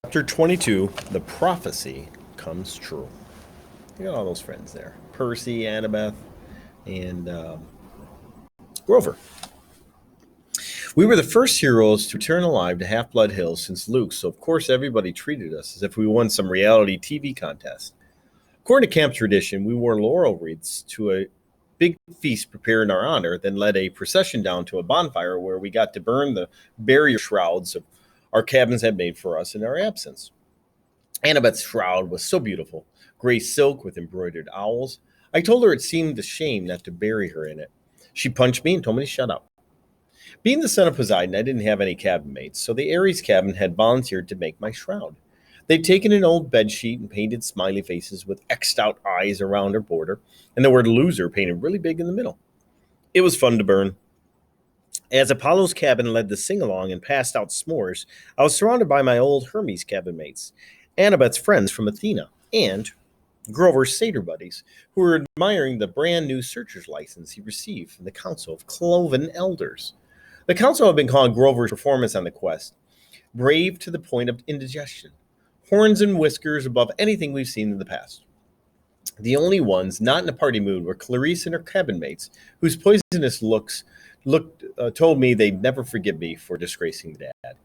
Chapter 22, The Prophecy Comes True. You got all those friends there. Percy, Annabeth, and Grover. We were the first heroes to return alive to Half-Blood Hill since Luke, so of course everybody treated us as if we won some reality TV contest. According to camp tradition, we wore laurel wreaths to a big feast prepared in our honor, then led a procession down to a bonfire where we got to burn the barrier shrouds our cabins had made for us in our absence. Annabeth's shroud was so beautiful, gray silk with embroidered owls. I told her it seemed a shame not to bury her in it. She punched me and told me to shut up. Being the son of Poseidon, I didn't have any cabin mates, so the Ares cabin had volunteered to make my shroud. They'd taken an old bedsheet and painted smiley faces with X'd out eyes around her border, and the word loser painted really big in the middle. It was fun to burn. As Apollo's cabin led the sing-along and passed out s'mores, I was surrounded by my old Hermes cabin mates, Annabeth's friends from Athena, and Grover's satyr buddies, who were admiring the brand new searcher's license he received from the Council of Cloven Elders. The council had been calling Grover's performance on the quest brave to the point of indigestion, horns and whiskers above anything we've seen in the past. The only ones not in a party mood were Clarice and her cabin mates, whose poisonous looks told me they'd never forgive me for disgracing Dad.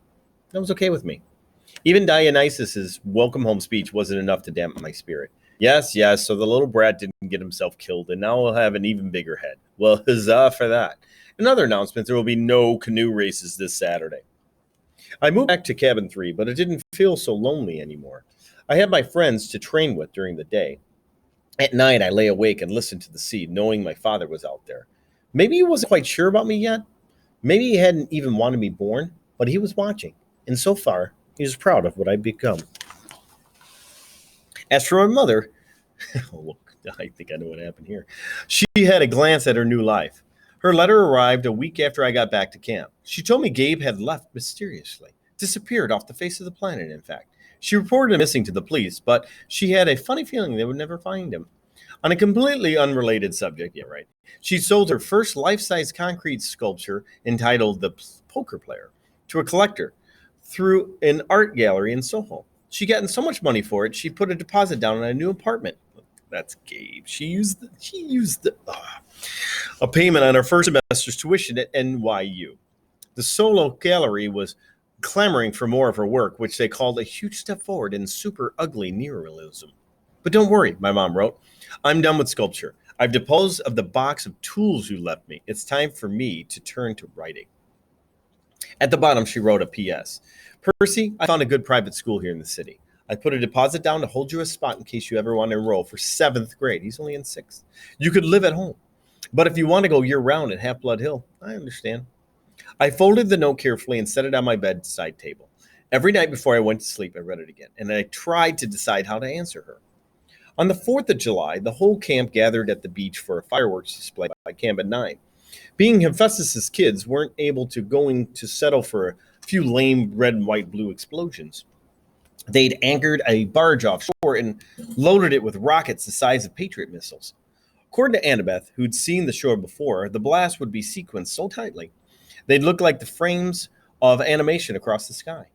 That was okay with me. Even Dionysus's welcome home speech wasn't enough to dampen my spirit. Yes, so the little brat didn't get himself killed, and now we'll have an even bigger head. Well, huzzah for that. In other announcements, there will be no canoe races this Saturday. I moved back to cabin 3, but it didn't feel so lonely anymore. I had my friends to train with during the day. At night, I lay awake and listened to the sea, knowing my father was out there. Maybe he wasn't quite sure about me yet. Maybe he hadn't even wanted me born, but he was watching. And so far, he was proud of what I'd become. As for my mother, oh, look, I think I know what happened here. She had a glance at her new life. Her letter arrived a week after I got back to camp. She told me Gabe had left mysteriously, disappeared off the face of the planet, in fact. She reported him missing to the police, but she had a funny feeling they would never find him. On a completely unrelated subject, yeah, right, she sold her first life-size concrete sculpture entitled The Poker Player to a collector through an art gallery in Soho. She'd gotten so much money for it, she put a deposit down on a new apartment. That's Gabe. She used a payment on her first semester's tuition at NYU. The Solo Gallery was clamoring for more of her work, which they called a huge step forward in super ugly neorealism. But don't worry, my mom wrote. I'm done with sculpture. I've disposed of the box of tools you left me. It's time for me to turn to writing. At the bottom, she wrote a P.S. Percy, I found a good private school here in the city. I put a deposit down to hold you a spot in case you ever want to enroll for 7th grade. He's only in 6th. You could live at home. But if you want to go year-round at Half-Blood Hill, I understand. I folded the note carefully and set it on my bedside table. Every night before I went to sleep, I read it again, and I tried to decide how to answer her. On the 4th of July, the whole camp gathered at the beach for a fireworks display by Camp at 9. Being Hephaestus' kids weren't able to settle for a few lame red, white, blue explosions. They'd anchored a barge offshore and loaded it with rockets the size of Patriot missiles. According to Annabeth, who'd seen the shore before, the blast would be sequenced so tightly they'd look like the frames of animation across the sky.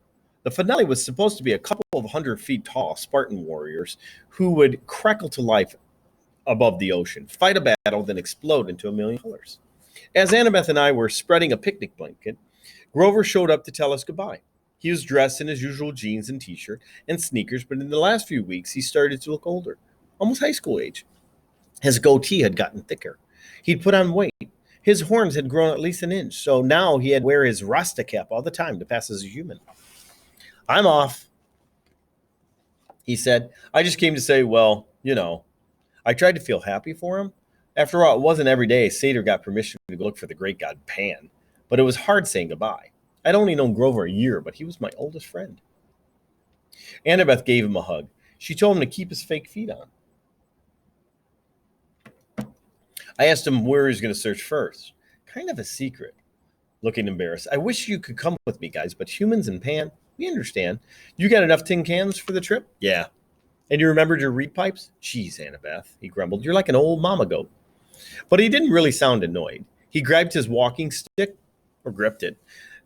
The finale was supposed to be a couple of 100 feet tall Spartan warriors who would crackle to life above the ocean, fight a battle, then explode into a million colors. As Annabeth and I were spreading a picnic blanket, Grover showed up to tell us goodbye. He was dressed in his usual jeans and t-shirt and sneakers, but in the last few weeks, he started to look older, almost high school age. His goatee had gotten thicker. He'd put on weight. His horns had grown at least an inch, so now he had to wear his Rasta cap all the time to pass as a human. I'm off, he said. I just came to say, well, I tried to feel happy for him. After all, it wasn't every day a satyr got permission to go look for the great god Pan, but it was hard saying goodbye. I'd only known Grover a year, but he was my oldest friend. Annabeth gave him a hug. She told him to keep his fake feet on. I asked him where he was going to search first. Kind of a secret. Looking embarrassed. I wish you could come with me, guys, but humans and Pan, we understand. You got enough tin cans for the trip? Yeah. And you remembered your reed pipes? Jeez, Annabeth, he grumbled. You're like an old mama goat. But he didn't really sound annoyed. He grabbed his walking stick, or gripped it,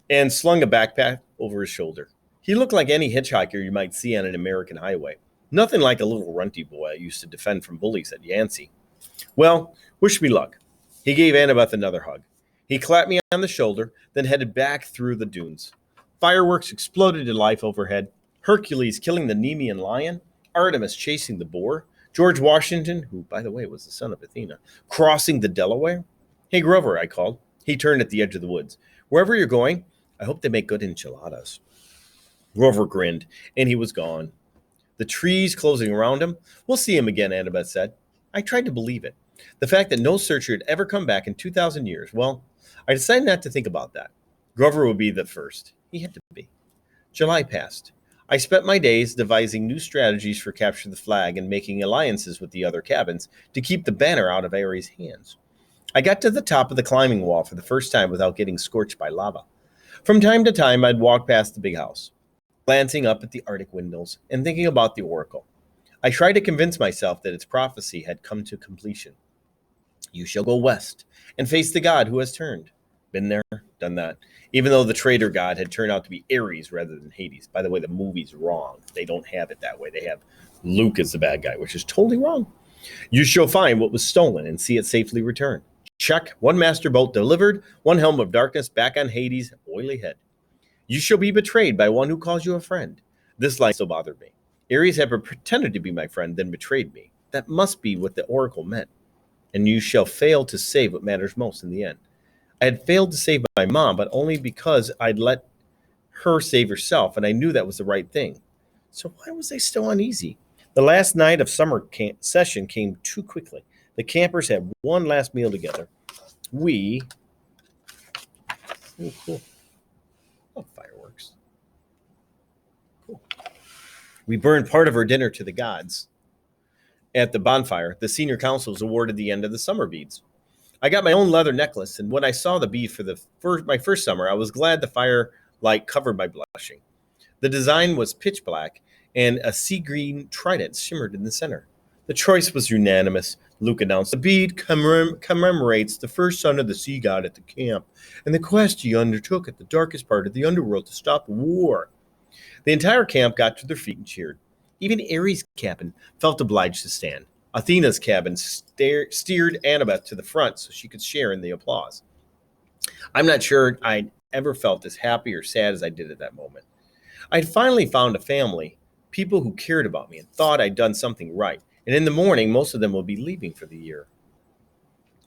and slung a backpack over his shoulder. He looked like any hitchhiker you might see on an American highway. Nothing like a little runty boy I used to defend from bullies at Yancey. Well, wish me luck. He gave Annabeth another hug. He clapped me on the shoulder, then headed back through the dunes. Fireworks exploded to life overhead. Hercules killing the Nemean lion, Artemis chasing the boar, George Washington, who, by the way, was the son of Athena, crossing the Delaware. Hey, Grover, I called. He turned at the edge of the woods. Wherever you're going, I hope they make good enchiladas. Grover grinned, and he was gone. The trees closing around him. We'll see him again, Annabeth said. I tried to believe it. The fact that no searcher had ever come back in 2,000 years. Well, I decided not to think about that. Grover would be the first. He had to be. July passed. I spent my days devising new strategies for capture the flag and making alliances with the other cabins to keep the banner out of Ares' hands. I got to the top of the climbing wall for the first time without getting scorched by lava. From time to time, I'd walk past the big house, glancing up at the Arctic windows and thinking about the oracle. I tried to convince myself that its prophecy had come to completion. You shall go west and face the god who has turned. Been there, done that. Even though the traitor god had turned out to be Ares rather than Hades. By the way, the movie's wrong. They don't have it that way. They have Luke as the bad guy, which is totally wrong. You shall find what was stolen and see it safely return. Check. One master bolt delivered, one helm of darkness back on Hades' oily head. You shall be betrayed by one who calls you a friend. This line still bothered me. Ares had pretended to be my friend, then betrayed me. That must be what the oracle meant. And you shall fail to save what matters most in the end. I had failed to save my mom, but only because I'd let her save herself, and I knew that was the right thing. So why was I still uneasy? The last night of summer session came too quickly. The campers had one last meal together. Cool. Oh, fireworks. Cool. We burned part of our dinner to the gods. At the bonfire, the senior council was awarded the end of the summer beads. I got my own leather necklace, and when I saw the bead for my first summer, I was glad the firelight covered my blushing. The design was pitch black, and a sea green trident shimmered in the center. The choice was unanimous, Luke announced. The bead commemorates the first son of the sea god at the camp, and the quest he undertook at the darkest part of the underworld to stop war. The entire camp got to their feet and cheered. Even Ares' cabin felt obliged to stand. Athena's cabin steered Annabeth to the front so she could share in the applause. I'm not sure I'd ever felt as happy or sad as I did at that moment. I'd finally found a family, people who cared about me and thought I'd done something right. And in the morning, most of them would be leaving for the year.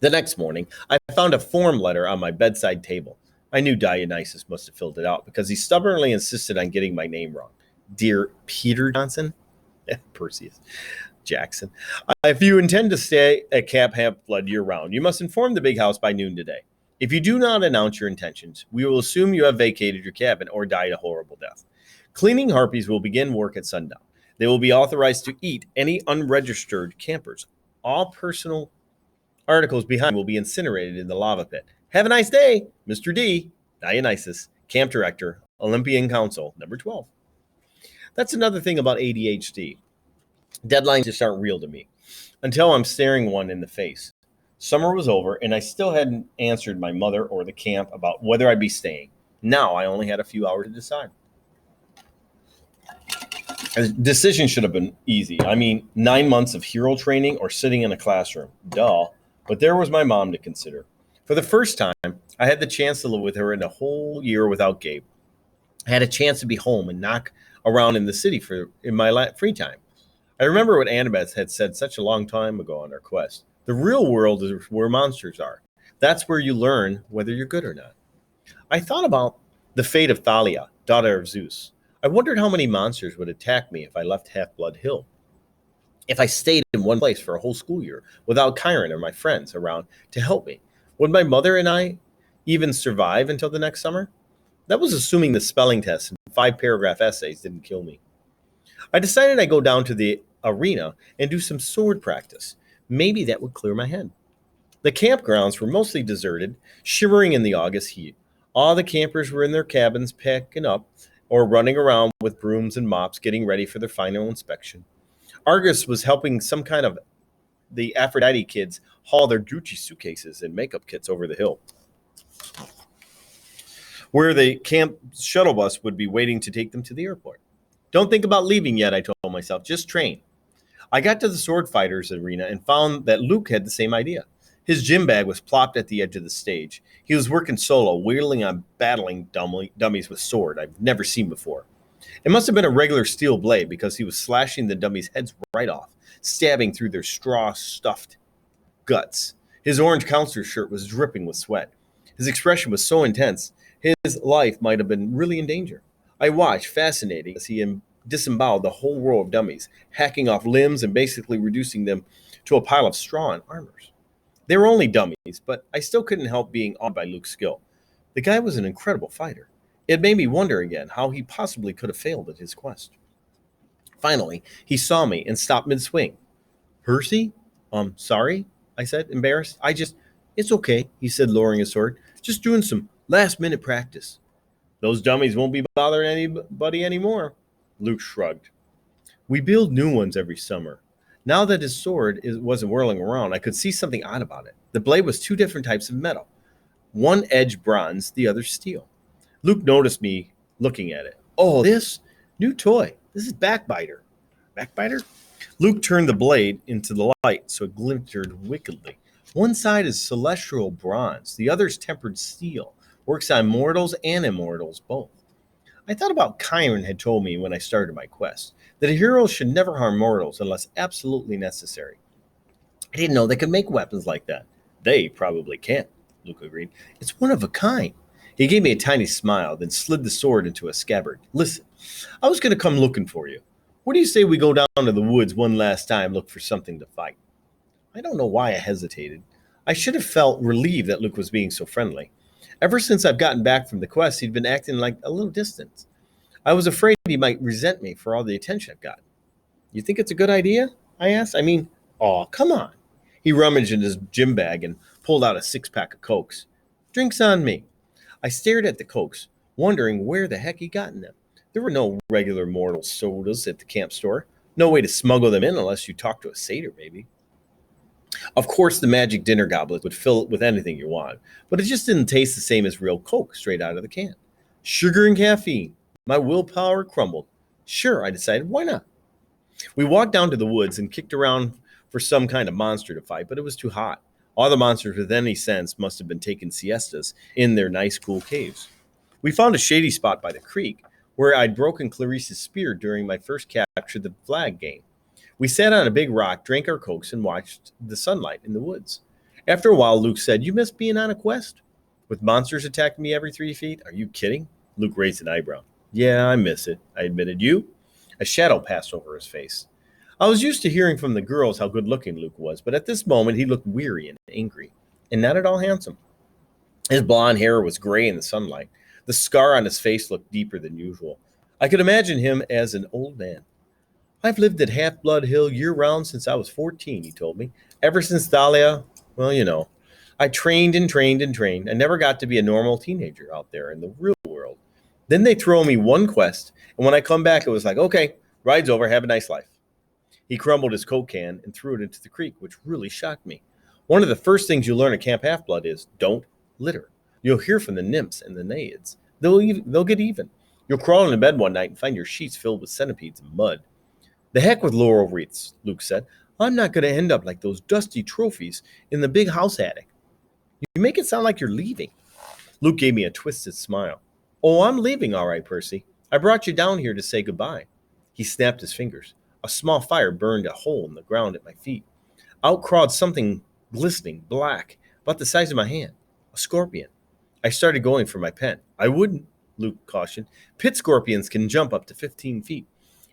The next morning, I found a form letter on my bedside table. I knew Dionysus must have filled it out because he stubbornly insisted on getting my name wrong. Dear Peter Johnson? Perseus Jackson. If you intend to stay at Camp Half-Blood year-round, you must inform the big house by noon today. If you do not announce your intentions, we will assume you have vacated your cabin or died a horrible death. Cleaning harpies will begin work at sundown. They will be authorized to eat any unregistered campers. All personal articles behind will be incinerated in the lava pit. Have a nice day, Mr. D. Dionysus, Camp Director, Olympian Council, number 12. That's another thing about ADHD. Deadlines just aren't real to me until I'm staring one in the face. Summer was over, and I still hadn't answered my mother or the camp about whether I'd be staying. Now I only had a few hours to decide. A decision should have been easy. 9 months of hero training or sitting in a classroom. Duh. But there was my mom to consider. For the first time, I had the chance to live with her in a whole year without Gabe. I had a chance to be home and knock around in the city in my free time. I remember what Annabeth had said such a long time ago on our quest. The real world is where monsters are. That's where you learn whether you're good or not. I thought about the fate of Thalia, daughter of Zeus. I wondered how many monsters would attack me if I left Half-Blood Hill. If I stayed in one place for a whole school year without Chiron or my friends around to help me, would my mother and I even survive until the next summer? That was assuming the spelling test and 5-paragraph essays didn't kill me. I decided I'd go down to the arena and do some sword practice. Maybe that would clear my head. The campgrounds were mostly deserted, shivering in the August heat. All the campers were in their cabins packing up or running around with brooms and mops getting ready for their final inspection. Argus was helping some kind of the Aphrodite kids haul their Gucci suitcases and makeup kits over the hill. where the camp shuttle bus would be waiting to take them to the airport. Don't think about leaving yet, I told myself. Just train. I got to the sword fighters arena and found that Luke had the same idea. His gym bag was plopped at the edge of the stage. He was working solo, wheeling on battling dummies with sword I've never seen before. It must have been a regular steel blade because he was slashing the dummies' heads right off, stabbing through their straw-stuffed guts. His orange counselor shirt was dripping with sweat. His expression was so intense, his life might have been really in danger. I watched, fascinated, as he disemboweled the whole row of dummies, hacking off limbs and basically reducing them to a pile of straw and armors. They were only dummies, but I still couldn't help being awed by Luke's skill. The guy was an incredible fighter. It made me wonder again how he possibly could have failed at his quest. Finally, he saw me and stopped mid-swing. Percy? Sorry, I said, embarrassed. It's okay, he said, lowering his sword. Just doing some last-minute practice. Those dummies won't be bothering anybody anymore. Luke shrugged. We build new ones every summer. Now that his sword wasn't whirling around, I could see something odd about it. The blade was two different types of metal. One edge bronze, the other steel. Luke noticed me looking at it. Oh, this? New toy. This is Backbiter. Backbiter? Luke turned the blade into the light so it glinted wickedly. One side is celestial bronze. The other is tempered steel. Works on mortals and immortals both. I thought about Chiron had told me when I started my quest, that a hero should never harm mortals unless absolutely necessary. I didn't know they could make weapons like that. They probably can't, Luke agreed. It's one of a kind. He gave me a tiny smile, then slid the sword into a scabbard. Listen, I was going to come looking for you. What do you say we go down to the woods one last time, look for something to fight? I don't know why I hesitated. I should have felt relieved that Luke was being so friendly. Ever since I've gotten back from the quest, he'd been acting like a little distant. I was afraid he might resent me for all the attention I've gotten. You think it's a good idea? I asked. Come on. He rummaged in his gym bag and pulled out a 6-pack of Cokes. Drinks on me. I stared at the Cokes, wondering where the heck he gotten them. There were no regular mortal sodas at the camp store. No way to smuggle them in unless you talked to a satyr, maybe. Of course, the magic dinner goblet would fill it with anything you want, but it just didn't taste the same as real Coke straight out of the can. Sugar and caffeine. My willpower crumbled. Sure, I decided, why not? We walked down to the woods and kicked around for some kind of monster to fight, but it was too hot. All the monsters with any sense must have been taking siestas in their nice, cool caves. We found a shady spot by the creek where I'd broken Clarice's spear during my first capture the flag game. We sat on a big rock, drank our Cokes, and watched the sunlight in the woods. After a while, Luke said, You miss being on a quest? With monsters attacking me every 3 feet? Are you kidding? Luke raised an eyebrow. Yeah, I miss it, I admitted. You? A shadow passed over his face. I was used to hearing from the girls how good-looking Luke was, but at this moment he looked weary and angry, and not at all handsome. His blonde hair was gray in the sunlight. The scar on his face looked deeper than usual. I could imagine him as an old man. I've lived at Half-Blood Hill year-round since I was 14, he told me. Ever since Thalia, I trained and trained and trained. I never got to be a normal teenager out there in the real world. Then they throw me one quest, and when I come back, it was like, okay, ride's over, have a nice life. He crumbled his Coke can and threw it into the creek, which really shocked me. One of the first things you learn at Camp Half-Blood is don't litter. You'll hear from the nymphs and the naiads. They'll get even. You'll crawl into bed one night and find your sheets filled with centipedes and mud. The heck with laurel wreaths, Luke said. I'm not going to end up like those dusty trophies in the big house attic. You make it sound like you're leaving. Luke gave me a twisted smile. Oh, I'm leaving, all right, Percy. I brought you down here to say goodbye. He snapped his fingers. A small fire burned a hole in the ground at my feet. Out crawled something glistening, black, about the size of my hand. A scorpion. I started going for my pen. I wouldn't, Luke cautioned. Pit scorpions can jump up to 15 feet.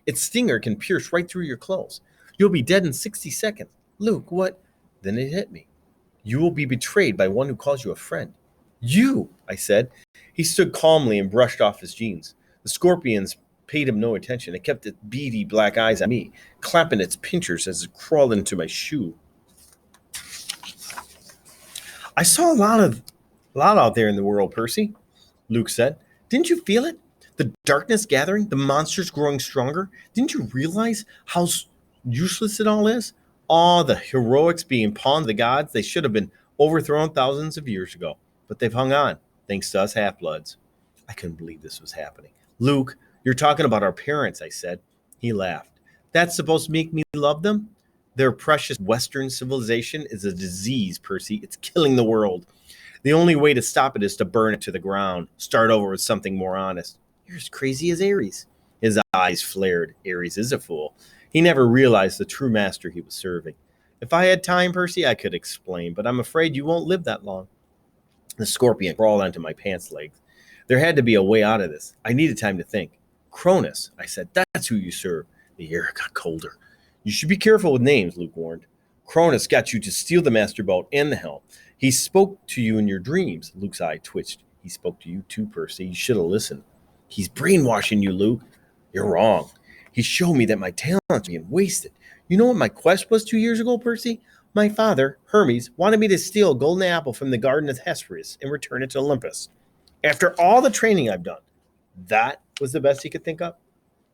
Its stinger can pierce right through your clothes. You'll be dead in 60 seconds. Luke, what? Then it hit me. You will be betrayed by one who calls you a friend. You, I said. He stood calmly and brushed off his jeans. The scorpions paid him no attention. It kept its beady black eyes on me, clapping its pinchers as it crawled into my shoe. I saw a lot out there in the world, Percy, Luke said. Didn't you feel it? The darkness gathering, the monsters growing stronger. Didn't you realize how useless it all is? All the heroics being pawned to the gods, they should have been overthrown thousands of years ago. But they've hung on, thanks to us half-bloods. I couldn't believe this was happening. Luke, you're talking about our parents, I said. He laughed. That's supposed to make me love them? Their precious Western civilization is a disease, Percy. It's killing the world. The only way to stop it is to burn it to the ground, start over with something more honest. You're as crazy as Ares. His eyes flared. Ares is a fool. He never realized the true master he was serving. If I had time, Percy, I could explain, but I'm afraid you won't live that long. The scorpion crawled onto my pants legs. There had to be a way out of this. I needed time to think. Cronus, I said, that's who you serve. The air got colder. You should be careful with names, Luke warned. Cronus got you to steal the master boat and the helm. He spoke to you in your dreams. Luke's eye twitched. He spoke to you too, Percy. You should have listened. He's brainwashing you, Luke. You're wrong. He showed me that my talents are being wasted. You know what my quest was 2 years ago, Percy? My father, Hermes, wanted me to steal a golden apple from the garden of Hesperus and return it to Olympus. After all the training I've done, that was the best he could think of?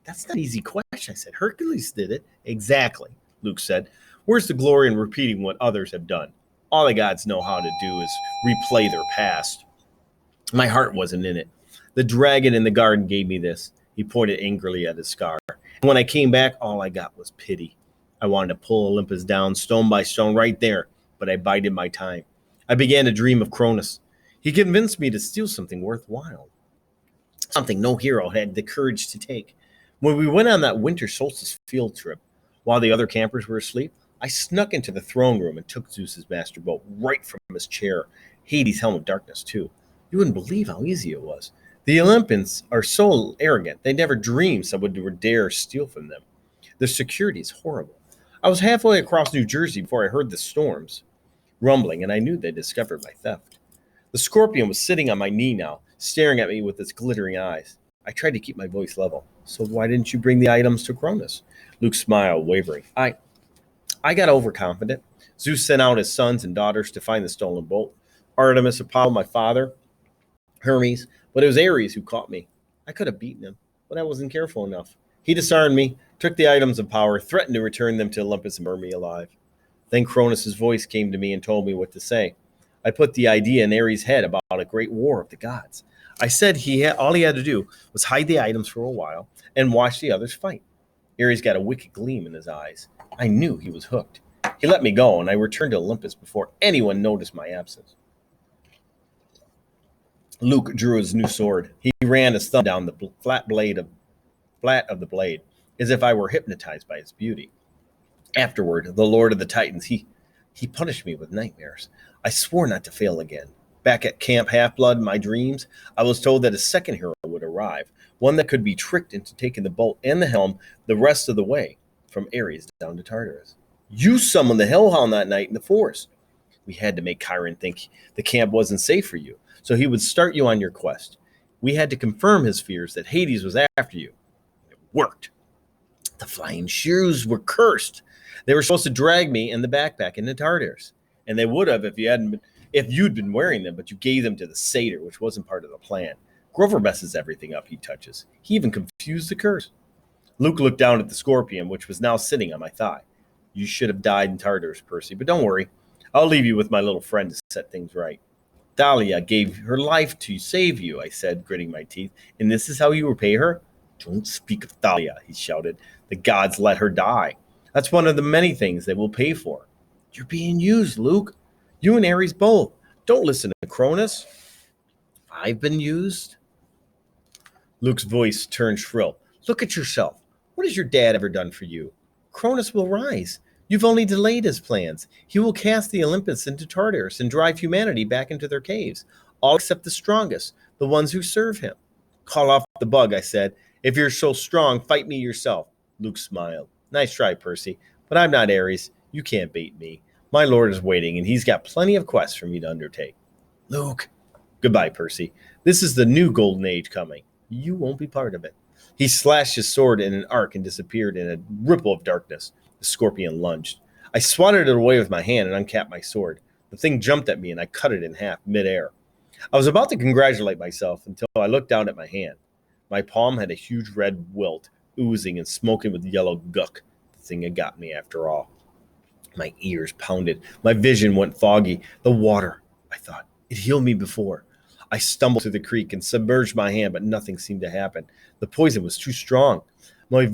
That's not an easy question, I said. Hercules did it. Exactly, Luke said. Where's the glory in repeating what others have done? All the gods know how to do is replay their past. My heart wasn't in it. The dragon in the garden gave me this. He pointed angrily at his scar. And when I came back, all I got was pity. I wanted to pull Olympus down stone by stone right there, but I bided my time. I began to dream of Cronus. He convinced me to steal something worthwhile, something no hero had the courage to take. When we went on that winter solstice field trip, while the other campers were asleep, I snuck into the throne room and took Zeus's master boat right from his chair. Hades' helm of darkness, too. You wouldn't believe how easy it was. The Olympians are so arrogant, they never dreamed someone would dare steal from them. Their security is horrible. I was halfway across New Jersey before I heard the storms rumbling, and I knew they discovered my theft. The scorpion was sitting on my knee now, staring at me with its glittering eyes. I tried to keep my voice level. So why didn't you bring the items to Cronus? Luke smiled, wavering. I got overconfident. Zeus sent out his sons and daughters to find the stolen boat. Artemis, Apollo, my father, Hermes, but it was Ares who caught me. I could have beaten him, but I wasn't careful enough. He disarmed me, took the items of power, threatened to return them to Olympus and burn me alive. Then Cronus' voice came to me and told me what to say. I put the idea in Ares' head about a great war of the gods. I said all he had to do was hide the items for a while and watch the others fight. Ares got a wicked gleam in his eyes. I knew he was hooked. He let me go, and I returned to Olympus before anyone noticed my absence. Luke drew his new sword. He ran his thumb down the flat of the blade, as if I were hypnotized by its beauty. Afterward, the Lord of the Titans, he punished me with nightmares. I swore not to fail again. Back at Camp Half-Blood, in my dreams, I was told that a second hero would arrive, one that could be tricked into taking the boat and the helm the rest of the way, from Ares down to Tartarus. You summoned the Hellhound that night in the forest. We had to make Chiron think the camp wasn't safe for you, so he would start you on your quest. We had to confirm his fears that Hades was after you. It worked. The flying shoes were cursed. They were supposed to drag me and the backpack into Tartarus, and they would have if you'd been wearing them, but you gave them to the satyr, which wasn't part of the plan. Grover messes everything up he touches. He even confused the curse. Luke looked down at the scorpion, which was now sitting on my thigh. You should have died in Tartarus, Percy, but don't worry. I'll leave you with my little friend to set things right. Thalia gave her life to save you, I said, gritting my teeth, and this is how you repay her? Don't speak of Thalia, he shouted. The gods let her die. That's one of the many things they will pay for. You're being used, Luke. You and Ares both. Don't listen to Cronus. I've been used? Luke's voice turned shrill. Look at yourself. What has your dad ever done for you? Cronus will rise. You've only delayed his plans. He will cast the Olympus into Tartarus and drive humanity back into their caves, all except the strongest, the ones who serve him. Call off the bug, I said. If you're so strong, fight me yourself. Luke smiled. Nice try, Percy, but I'm not Ares. You can't beat me. My lord is waiting, and he's got plenty of quests for me to undertake. Luke. Goodbye, Percy. This is the new golden age coming. You won't be part of it. He slashed his sword in an arc and disappeared in a ripple of darkness. The scorpion lunged. I swatted it away with my hand and uncapped my sword. The thing jumped at me, and I cut it in half midair. I was about to congratulate myself until I looked down at my hand. My palm had a huge red welt, oozing and smoking with yellow guck. The thing had got me after all. My ears pounded. My vision went foggy. The water, I thought. It healed me before. I stumbled through the creek and submerged my hand, but nothing seemed to happen. The poison was too strong. My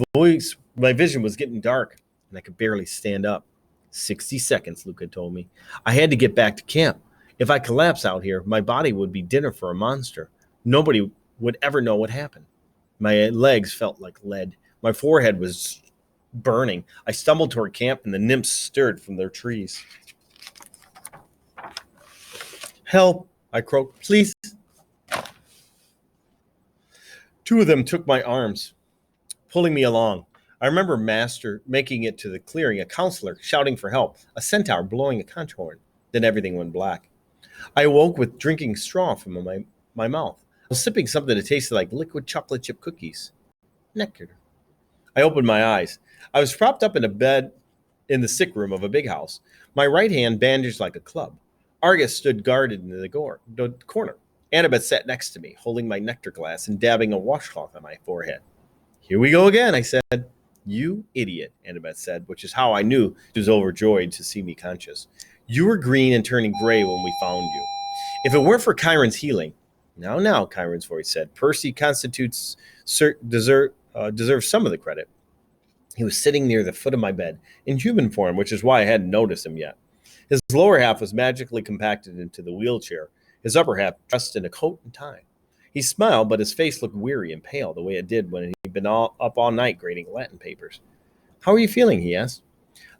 vision was getting dark, and I could barely stand up. 60 seconds, Luke had told me. I had to get back to camp. If I collapse out here, my body would be dinner for a monster. Nobody would ever know what happened. My legs felt like lead. My forehead was burning. I stumbled toward camp, and the nymphs stirred from their trees. Help, I croaked. Please. Two of them took my arms, pulling me along. I remember Master making it to the clearing, a counselor shouting for help, a centaur blowing a conch horn. Then everything went black. I awoke with drinking straw from my mouth. I was sipping something that tasted like liquid chocolate chip cookies. Nectar. I opened my eyes. I was propped up in a bed in the sick room of a big house, my right hand bandaged like a club. Argus stood guarded in the corner. Annabeth sat next to me, holding my nectar glass and dabbing a washcloth on my forehead. Here we go again, I said. You idiot, Annabeth said, which is how I knew she was overjoyed to see me conscious. You were green and turning gray when we found you. If it weren't for Chiron's healing, now, Chiron's voice said, Percy deserves some of the credit. He was sitting near the foot of my bed, in human form, which is why I hadn't noticed him yet. His lower half was magically compacted into the wheelchair, his upper half dressed in a coat and tie. He smiled, but his face looked weary and pale, the way it did when he'd been up all night grading Latin papers. How are you feeling, he asked.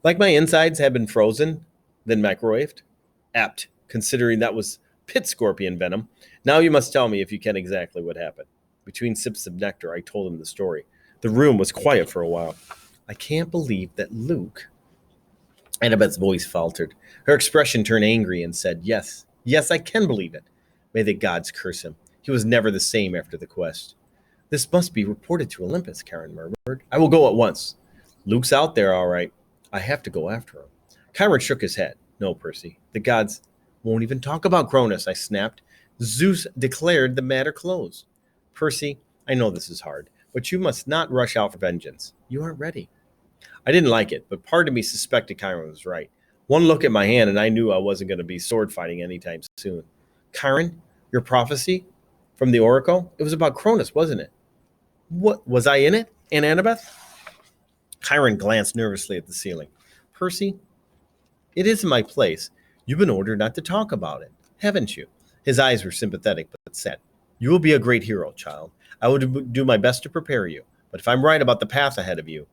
Like my insides had been frozen, then microwaved? Apt, considering that was pit scorpion venom. Now you must tell me, if you can, exactly what happened. Between sips of nectar, I told him the story. The room was quiet for a while. I can't believe that Luke... Annabeth's voice faltered. Her expression turned angry and said, Yes, I can believe it. May the gods curse him. He was never the same after the quest. This must be reported to Olympus, Chiron murmured. I will go at once. Luke's out there, all right. I have to go after him. Chiron shook his head. No, Percy. The gods won't even talk about Cronus, I snapped. Zeus declared the matter closed. Percy, I know this is hard, but you must not rush out for vengeance. You aren't ready. I didn't like it, but part of me suspected Chiron was right. One look at my hand, and I knew I wasn't going to be sword fighting anytime soon. Chiron, your prophecy from the Oracle? It was about Cronus, wasn't it? What, was I in it, Aunt Annabeth? Chiron glanced nervously at the ceiling. Percy, it isn't my place. You've been ordered not to talk about it, haven't you? His eyes were sympathetic but set. You will be a great hero, child. I will do my best to prepare you. But if I'm right about the path ahead of you...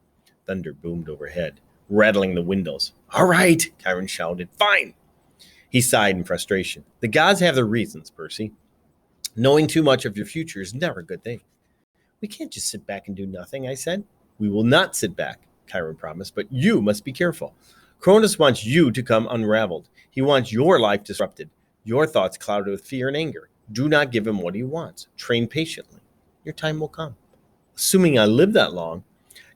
Thunder boomed overhead, rattling the windows. All right, Chiron shouted. Fine. He sighed in frustration. The gods have their reasons, Percy. Knowing too much of your future is never a good thing. We can't just sit back and do nothing, I said. We will not sit back, Chiron promised, but you must be careful. Cronus wants you to come unraveled. He wants your life disrupted, your thoughts clouded with fear and anger. Do not give him what he wants. Train patiently. Your time will come. Assuming I live that long,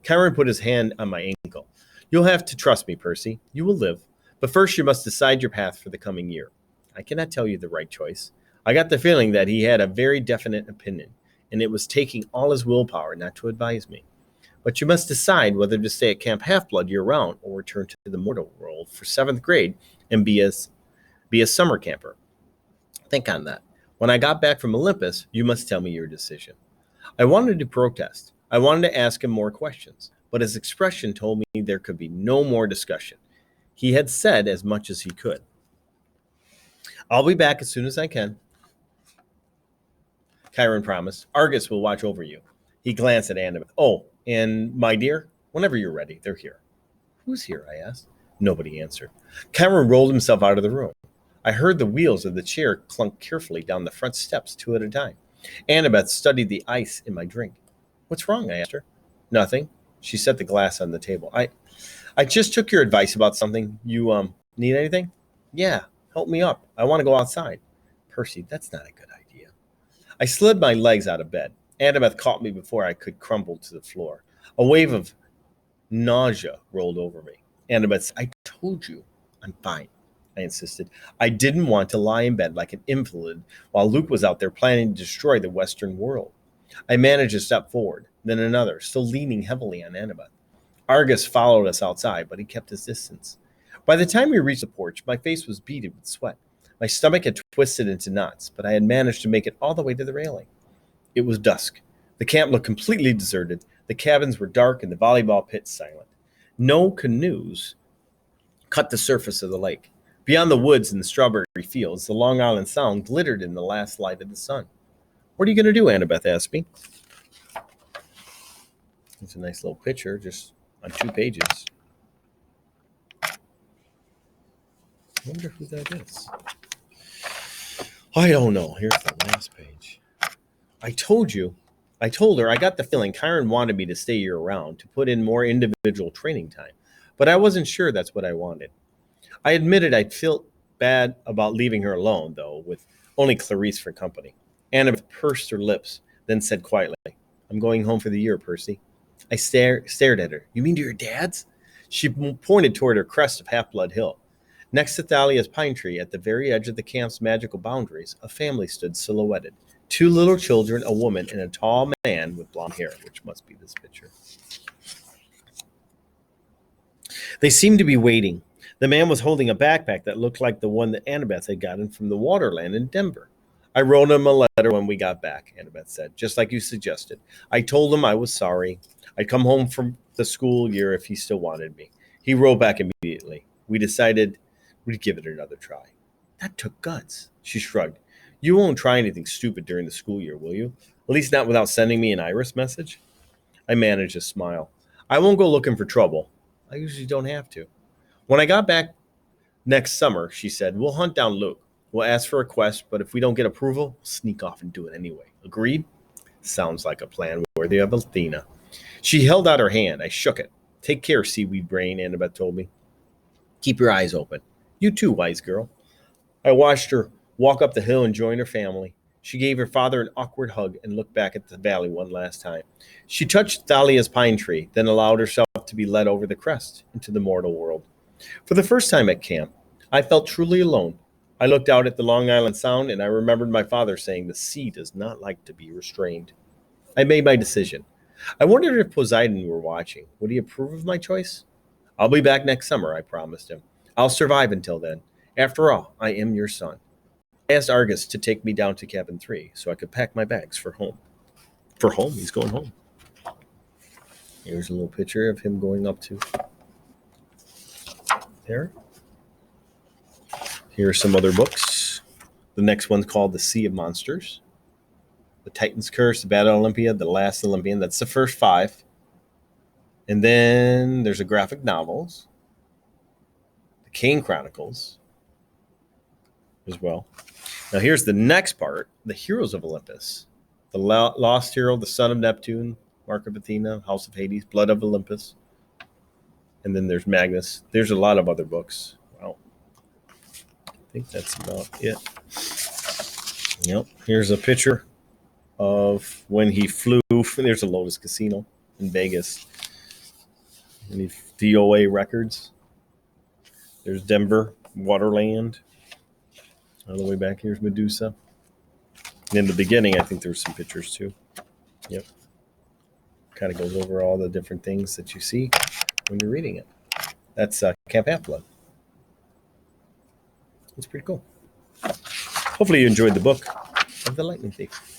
Chiron put his hand on my ankle. You'll have to trust me, Percy. You will live. But first you must decide your path for the coming year. I cannot tell you the right choice. I got the feeling that he had a very definite opinion, and it was taking all his willpower not to advise me. But you must decide whether to stay at Camp Half-Blood year-round or return to the mortal world for 7th grade and be a summer camper. Think on that. When I got back from Olympus, you must tell me your decision. I wanted to protest. I wanted to ask him more questions, but his expression told me there could be no more discussion. He had said as much as he could. I'll be back as soon as I can, Chiron promised. Argus will watch over you. He glanced at Annabeth. Oh, and my dear, whenever you're ready, they're here. Who's here? I asked. Nobody answered. Chiron rolled himself out of the room. I heard the wheels of the chair clunk carefully down the front steps 2 at a time. Annabeth studied the ice in my drink. What's wrong? I asked her. Nothing. She set the glass on the table. I just took your advice about something. You need anything? Yeah, help me up. I want to go outside. Percy, that's not a good idea. I slid my legs out of bed. Annabeth caught me before I could crumble to the floor. A wave of nausea rolled over me. Annabeth said, I told you I'm fine, I insisted. I didn't want to lie in bed like an invalid while Luke was out there planning to destroy the Western world. I managed to step forward, then another, still leaning heavily on Annabeth. Argus followed us outside, but he kept his distance. By the time we reached the porch, my face was beaded with sweat. My stomach had twisted into knots, but I had managed to make it all the way to the railing. It was dusk. The camp looked completely deserted. The cabins were dark and the volleyball pit silent. No canoes cut the surface of the lake. Beyond the woods and the strawberry fields, the Long Island Sound glittered in the last light of the sun. What are you going to do? Annabeth asked me. It's a nice little picture, just on 2 pages. I wonder who that is. I don't know. Here's the last page. I told her I got the feeling Kyron wanted me to stay year-round to put in more individual training time, but I wasn't sure that's what I wanted. I admitted I'd feel bad about leaving her alone, though, with only Clarice for company. Annabeth pursed her lips, then said quietly, I'm going home for the year, Percy. I stared at her. You mean to your dad's? She pointed toward her crest of Half-Blood Hill. Next to Thalia's pine tree, at the very edge of the camp's magical boundaries, a family stood silhouetted. 2 little children, a woman, and a tall man with blonde hair, which must be this picture. They seemed to be waiting. The man was holding a backpack that looked like the one that Annabeth had gotten from the Waterland in Denver. I wrote him a letter when we got back, Annabeth said, just like you suggested. I told him I was sorry. I'd come home from the school year if he still wanted me. He wrote back immediately. We decided we'd give it another try. That took guts. She shrugged. You won't try anything stupid during the school year, will you? At least not without sending me an Iris message? I managed a smile. I won't go looking for trouble. I usually don't have to. When I got back next summer, she said, we'll hunt down Luke. We'll ask for a quest, but if we don't get approval, we'll sneak off and do it anyway. Agreed? Sounds like a plan worthy of Athena. She held out her hand. I shook it. Take care, seaweed brain, Annabeth told me. Keep your eyes open. You too, wise girl. I watched her walk up the hill and join her family. She gave her father an awkward hug and looked back at the valley one last time. She touched Thalia's pine tree, then allowed herself to be led over the crest into the mortal world. For the first time at camp, I felt truly alone. I looked out at the Long Island Sound, and I remembered my father saying the sea does not like to be restrained. I made my decision. I wondered if Poseidon were watching. Would he approve of my choice? I'll be back next summer, I promised him. I'll survive until then. After all, I am your son. I asked Argus to take me down to cabin 3 so I could pack my bags for home. For home? He's going home. Here's a little picture of him going up to there. Here are some other books. The next one's called The Sea of Monsters. The Titan's Curse, The Battle of Olympia, The Last Olympian. That's the first 5. And then there's a graphic novels. The Kane Chronicles as well. Now here's the next part. The Heroes of Olympus. The Lost Hero, The Son of Neptune, Mark of Athena, House of Hades, Blood of Olympus. And then there's Magnus. There's a lot of other books. Wow. I think that's about it. Yep. Here's a picture of when he flew. There's a Lotus Casino in Vegas. And DOA records. There's Denver, Waterland. All the way back here's Medusa. And in the beginning, I think there's some pictures too. Yep. Kind of goes over all the different things that you see when you're reading it. That's Camp Half-Blood. It's pretty cool. Hopefully you enjoyed the book of The Lightning Thief.